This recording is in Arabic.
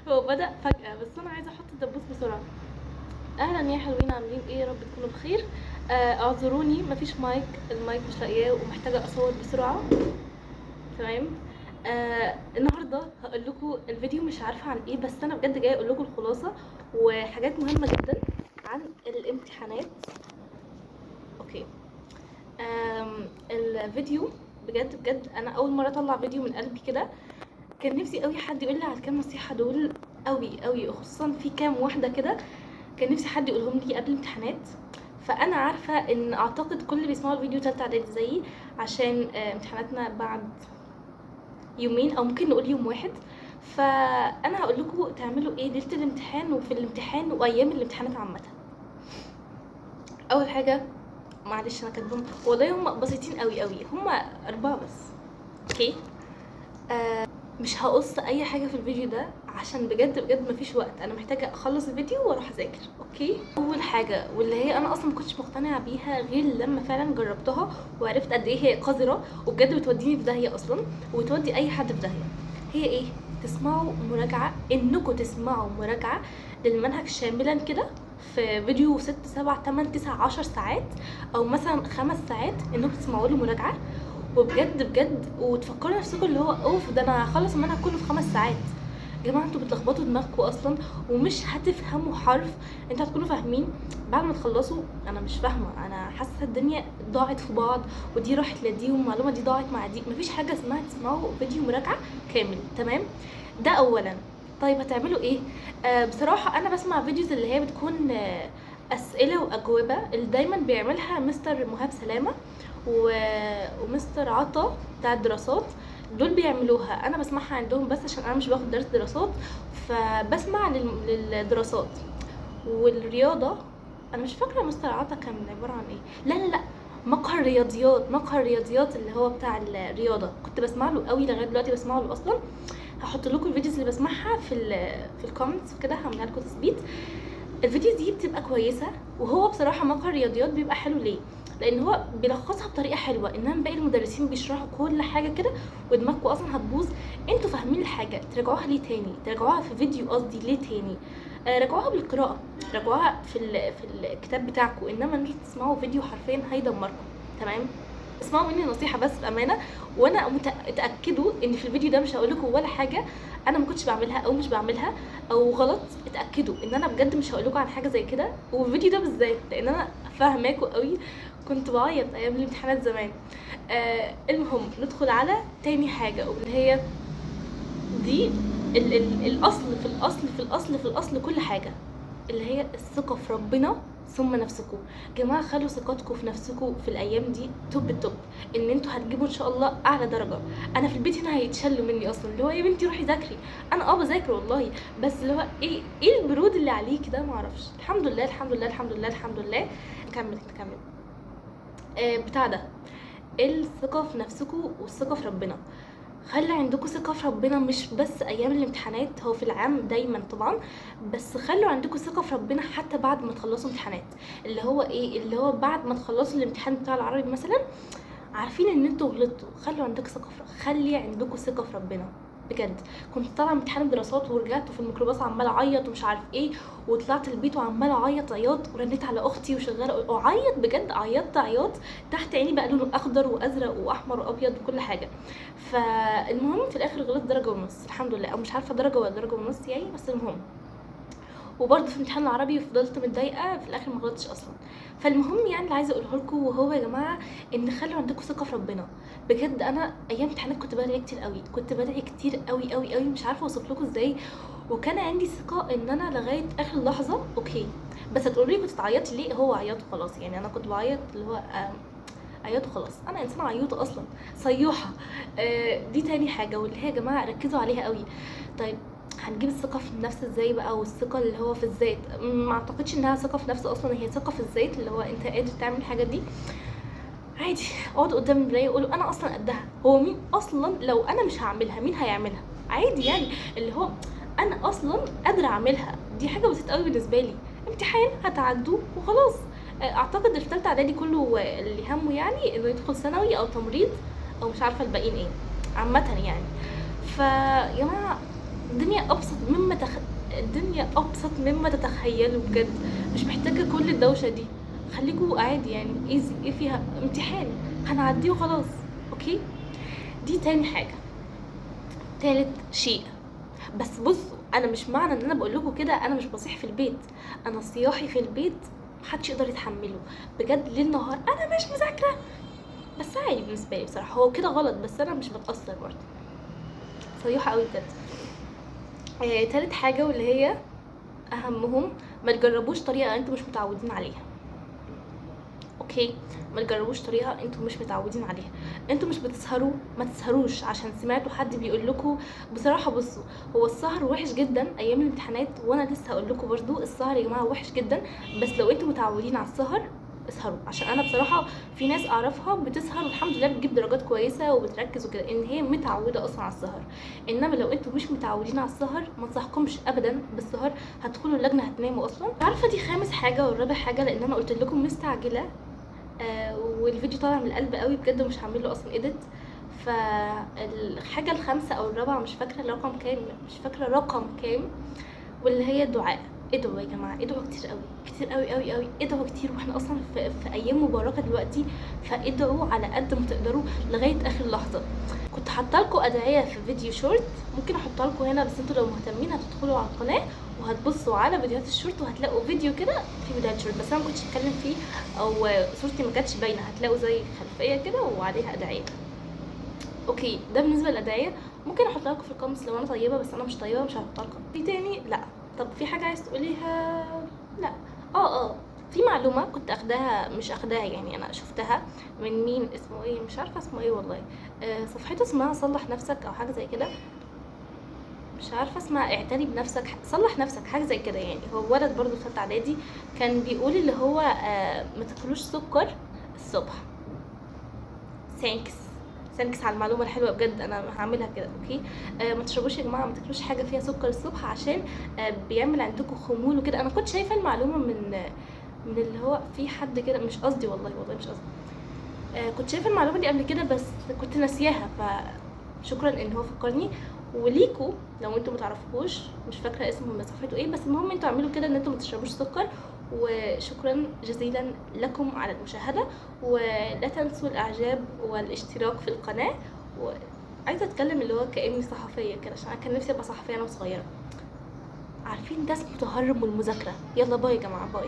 هو بدأ فجأة، بس انا عايزه احط الدبوس بسرعه. اهلا يا حلوين، عاملين ايه؟ يا رب تكونوا بخير. اعذروني مفيش مايك، المايك مش لاقياه ومحتاجه اصور بسرعه. تمام. النهارده هقول لكم الفيديو مش عارفه عن ايه، بس انا بجد جايه اقول لكم الخلاصه وحاجات مهمه جدا عن الامتحانات. اوكي. الفيديو بجد بجد انا اول مره اطلع فيديو من قلبي كده. كان نفسي قوي حد يقول لي على الكام نصيحه دول، قوي قوي، خصوصا في كام واحده كده كان نفسي حد يقولهم لي قبل الامتحانات. فانا عارفه ان اعتقد كل اللي بيسمعوا الفيديو تالتة اعدادي زيي، عشان امتحاناتنا بعد يومين او ممكن نقول يوم واحد. فانا هقول لكم تعملوا ايه ليله الامتحان وفي الامتحان وايام الامتحانات عامه. اول حاجه، معلش انا كاتبهم والله هم بسيطين قوي قوي، هم 4 بس. اوكي. مش هقص اي حاجه في الفيديو ده عشان بجد بجد مفيش وقت، انا محتاجه اخلص الفيديو واروح اذاكر. اوكي. اول حاجه واللي هي انا اصلا مكنتش مقتنعه بيها غير لما فعلا جربتها وعرفت قد ايه هي قذره وبجد بتوديني في داهيه اصلا وتودي اي حد في داهيه. هي ايه؟ تسمعوا مراجعه، انكم تسمعوا مراجعه للمنهج شاملا كده في فيديو 6 7 8 9 10 ساعات، او مثلا 5 ساعات انكم تسمعوا له مراجعه وبجد بجد وتفكروا نفسكم اللي هو اوف ده انا هخلص المنهج كله في 5 ساعات. يا جماعه انتوا بتلخبطوا دماغكم اصلا ومش هتفهموا حرف. انتوا هتكونوا فاهمين بعد ما تخلصوا انا مش فاهمه، انا حاسه الدنيا ضاعت في بعض ودي راحت لدي والمعلومه دي ضاعت مع دي. مفيش حاجه اسمها تسمعوا فيديو مراجعه كامل. تمام. ده اولا. طيب هتعملوا ايه؟ بصراحه انا بسمع فيديوز اللي هي بتكون اسئله واجوبه اللي دايما بيعملها مستر مهاب سلامه ومستر عطا بتاع الدراسات. دول بيعملوها، انا بسمعها عندهم بس عشان انا مش باخد درس دراسات، فبسمع للدراسات. والرياضه انا مش فاكره مستر عطا كان عباره عن ايه. لا لا لا، مقهى الرياضيات، مقهى الرياضيات اللي هو بتاع الرياضه، كنت بسمع له قوي لغايه دلوقتي بسمع له اصلا. هحط لكم الفيديوز اللي بسمعها في الكومنتس كده، هعملها لكم تثبيت. الفيديوز دي بتبقى كويسه، وهو بصراحه مقهى الرياضيات بيبقى حلو ليه؟ لان هو بيلخصها بطريقه حلوه، انما باقي المدرسين بيشرحوا كل حاجه كده ودماغكم اصلا هتبوظ. انتوا فاهمين الحاجه تراجعوها ليه تاني، تراجعوها في فيديو قصدي ليه تاني. راجعوها بالقراءه، راجعوها في الكتاب بتاعكم، انما انتوا تسمعوا فيديو حرفيا هيدمركم. تمام. اسمعوا مني نصيحه بس بامانه، وانا اتاكدوا ان في الفيديو ده مش هقول لكم ولا حاجه انا ما كنتش بعملها او مش بعملها او غلط. اتاكدوا ان انا بجد مش هقول لكم عن حاجه زي كده، والفيديو ده بالذات لان انا فاهماكوا قوي. كنت بعيط ايام الامتحانات زمان. المهم ندخل على تاني حاجه واللي هي دي الاصل في الاصل في الاصل في الاصل كل حاجه، اللي هي الثقه في ربنا ثم نفسكم. جماعه خلوا ثقتكم في نفسكم في الايام دي توب التوب، ان انتوا هتجيبوا ان شاء الله اعلى درجه. انا في البيت هنا هيتشلوا مني اصلا، اللي هو يا بنتي روحي ذاكري. انا بذاكر والله، بس اللي هو ايه البرود اللي عليكي ده؟ معرفش. الحمد لله الحمد لله الحمد لله الحمد لله. نكمل. بتاع ده، الثقه في نفسكم والثقه في ربنا. خلي عندكم ثقة في ربنا، مش بس أيام الامتحانات، هو في العام دايما طبعا، بس خلوا عندكم ثقة في ربنا حتى بعد ما تخلصوا امتحانات. اللي هو ايه؟ اللي هو بعد ما تخلصوا الامتحان بتاع العربي مثلا، عارفين ان انتوا غلطتوا، خلوا عندك ثقة خلي عندكم ثقة في ربنا. بجد كنت طالعه امتحان الدراسات ورجعت في الميكروباص عماله اعيط ومش عارف ايه، وطلعت البيت وعماله اعيط عياط ورنيت على اختي وشغاله اعيط بجد، عيطت عياط تحت عيني بقى لونه اخضر وازرق واحمر وابيض وكل حاجه. فالمهم في الاخر غلطت درجه ونص الحمد لله، او مش عارفه درجه ولا درجه ونص يعني، بس المهم. وبرده في امتحان العربي فضلت متضايقه في الاخر ما غلطتش اصلا. فالمهم يعني اللي عايزه اقوله لكم وهو يا جماعه ان خلوا عندكم ثقه في ربنا. بجد انا ايام امتحانات كنت بدعي كتير قوي، كنت بدعي كتير قوي قوي قوي، مش عارفه اوصف لكم ازاي. وكان عندي ثقه ان انا لغايه اخر لحظه اوكي. بس هتقولوا لي كنت بتعيطي ليه؟ هو عيط وخلاص يعني، انا كنت بعيط اللي هو عيط وخلاص، انا انسانه عيوطه اصلا صيوحه. دي تاني حاجه واللي هي يا جماعه ركزوا عليها قوي. طيب هنجيب الثقه في النفس ازاي بقى؟ والثقه اللي هو في الذات، ما اعتقدش انها ثقه في نفس اصلا، هي ثقه في الذات اللي هو انت قادر تعمل الحاجات دي عادي. اقعد قدام المرايه وقولوا انا اصلا قدها. هو مين اصلا لو انا مش هعملها مين هيعملها؟ عادي يعني، اللي هو انا اصلا قادره اعملها. دي حاجه بسيطه قوي بالنسبه لي، امتحان هتعدوه وخلاص. اعتقد اللي في ثالثه اعدادي كله اللي همه يعني انه يدخل ثانوي او تمريض او مش عارفه الباقيين ايه عامه يعني. فيا جماعه الدنيا ابسط مما الدنيا ابسط مما تتخيلوا بجد، مش محتاجه كل الدوشه دي. خليكوا عادي يعني، ايزي، ايه فيها؟ امتحان هنعديه وخلاص. اوكي، دي تاني حاجه. تالت شيء، بس بصوا، انا مش معنى ان انا بقول لكم كده انا مش بصيح في البيت. انا صياحي في البيت محدش يقدر يتحمله بجد. ليل نهار انا مش مذاكره، بس عادي بالنسبه لي بصراحه. هو كده غلط بس انا مش بتاثر برضه. صياحه قوي بجد. تالت حاجه واللي هي اهمهم، ما تجربوش طريقه انتوا مش متعودين عليها. اوكي، ما تجربوش طريقه انتوا مش متعودين عليها. انتوا مش بتسهروا، ما تسهروش عشان سمعتوا حد بيقول لكم. بصراحه بصوا، هو السهر وحش جدا ايام الامتحانات، وانا لسه هقول لكم برضو السهر يا جماعه وحش جدا. بس لو انتوا متعودين على السهر اسهروا، عشان انا بصراحه في ناس اعرفها بتسهر والحمد لله بتجيب درجات كويسه وبتركز وكده، ان هي متعوده اصلا على السهر. انما لو انتوا مش متعودين على السهر ما انصحكمش ابدا بالسهر. هتدخلوا اللجنه هتناموا اصلا. عارفه دي خامس حاجه والرابع حاجه، لان انا قلت لكم مستعجله. والفيديو طالع من القلب قوي بجد ومش هعمل له اصلا اديت. فالحاجه الخامسه او الرابعه مش فاكره الرقم كام، مش فاكره رقم كام، واللي هي الدعاء. ادعوا يا جماعه، ادعوا كتير قوي، كتير قوي قوي قوي، ادعوا كتير. واحنا اصلا في ايام مباركه دلوقتي، فادعوا على قد ما تقدروا لغايه اخر لحظه. كنت حاطه لكم ادعيه في فيديو شورت، ممكن احطها لكم هنا، بس انتوا لو مهتمين هتدخلوا على القناه وهتبصوا على فيديوهات الشورت وهتلاقوا فيديو كده في فيديوهات شورت، بس انا ما كنتش اتكلم فيه او صورتي ما كانتش باينه. هتلاقوا زي خلفيه كده وعليها ادعيه. اوكي، ده بالنسبه للادعيه. ممكن احطها لكم في الكومنتس لو انا طيبه، بس انا مش طيبه مش هحطها لكم. في تاني؟ لا. طب في حاجه عايز تقوليها؟ لا. في معلومه كنت اخداها، مش اخداها يعني، انا شفتها من مين اسمه ايه، مش عارفه اسمه ايه والله. صفحته اسمها صلح نفسك او حاجه زي كده، مش عارفه اسمها اعتني بنفسك، صلح نفسك، حاجه زي كده يعني. هو ولد برضو في ثالثه اعدادي، كان بيقول اللي هو ما تاكلوش سكر الصبح. ثانكس على المعلومه الحلوه بجد، انا هعملها كده. اوكي، ما تشربوش يا جماعه، ما تاكلوش حاجه فيها سكر الصبح عشان بيعمل عندكم خمول وكده. انا كنت شايفه المعلومه من اللي هو في حد كده، مش قصدي والله مش قصدي. كنت شايفه المعلومه دي قبل كده بس كنت ناسياها، فشكرا ان هو فكرني. وليكوا لو انتوا متعرفوش، مش فاكره اسمه صفحته ايه، بس المهم انتوا اعملوا كده ان انتوا ما تشربوش سكر. وشكرا جزيلا لكم على المشاهده، ولا تنسوا الاعجاب والاشتراك في القناه. وعايزه اتكلم اللي هو كاني صحفيه كده، عشان انا كان نفسي ابقى صحفيه انا صغيره. عارفين ده اسمه تهرب من المذاكره. يلا باي يا جماعه، باي.